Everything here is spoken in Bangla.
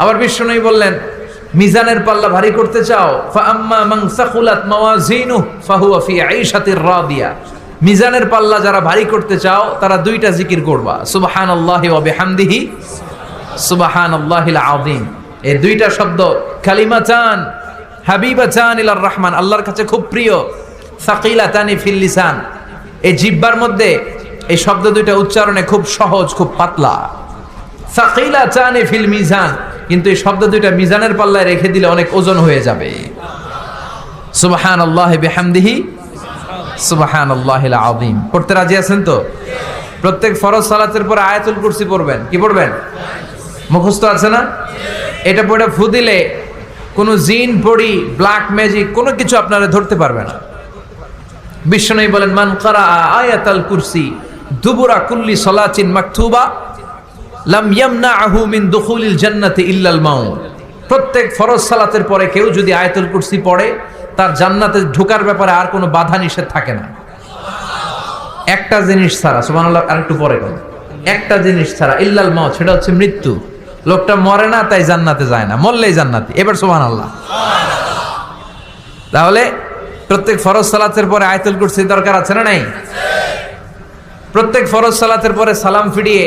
আবার বিশ্বনবী বললেন, মিজানের পাল্লা ভারী করতে চাও, ফাআম্মা মান সাকুলাত মাওয়াজিনুহু ফাহুয়া ফি আইশাতির রাদিয়া। মিজানের পাল্লা যারা ভারী করতে চাও তারা দুইটা জিকির করবা, সুবহানাল্লাহি ওয়া বিহামদিহি সুবহানাল্লাহিল আযীম। এই দুইটা শব্দ কালিমাতান হাবিবাতান ইলার রহমান, আল্লাহর কাছে খুব প্রিয়, সাকিলাতানি ফিল লিসান। এই জিহ্বার মধ্যে এই শব্দ দুইটা উচ্চারণে খুব সহজ, খুব পাতলা। সাকিলাতানি ফিল মিজান, কিন্তু এই শব্দ দুইটা মিজানের পাল্লায় রেখে দিলে অনেক ওজন হয়ে যাবে। সুবহানাল্লাহি বিহামদিহি সুবহানাল্লাহিল আযীম। পড়তে রাজি আছেন তো? প্রত্যেক ফরজ সালাতের পর আয়াতুল কুরসি পড়বেন। কি পড়বেন? মুখস্থ আছে না? এটা পড়ে ফু দিলে কোনো জিন পড়ি, ব্ল্যাক ম্যাজিক কোনো কিছু আপনারা ধরতে পারবে না। বিশ্বনবী বলেন, মান ক্বারা আয়াতাল কুরসি দুবুরা কুল্লি সালাতিন মাকতুবা লাম ইয়ামনাহু মিন দুখুলিল জান্নাতি ইল্লাল মাউত। প্রত্যেক ফরজ সালাতের পরে কেউ যদি আয়াতুল কুরসি পড়ে, তার জান্নাতে ঢোকার ব্যাপারে আর কোনো বাধা নিষেধ থাকে না। একটা জিনিস ছাড়া, সুবহানাল্লাহ, আরেকটু পরে কোন একটা জিনিস ছাড়া, ইল্লাল মাউত, সেটা হচ্ছে মৃত্যু। লোকটা মরে না তাই জান্নাতে যায় না, মরলেই জান্নাতি। এবার সুবহানাল্লাহ। তাহলে প্রত্যেক ফরজ সালাতের পরে আয়াতুল কুরসি দরকার আছে না নাই? প্রত্যেক ফরজ সালাতের পরে সালাম ফিরিয়ে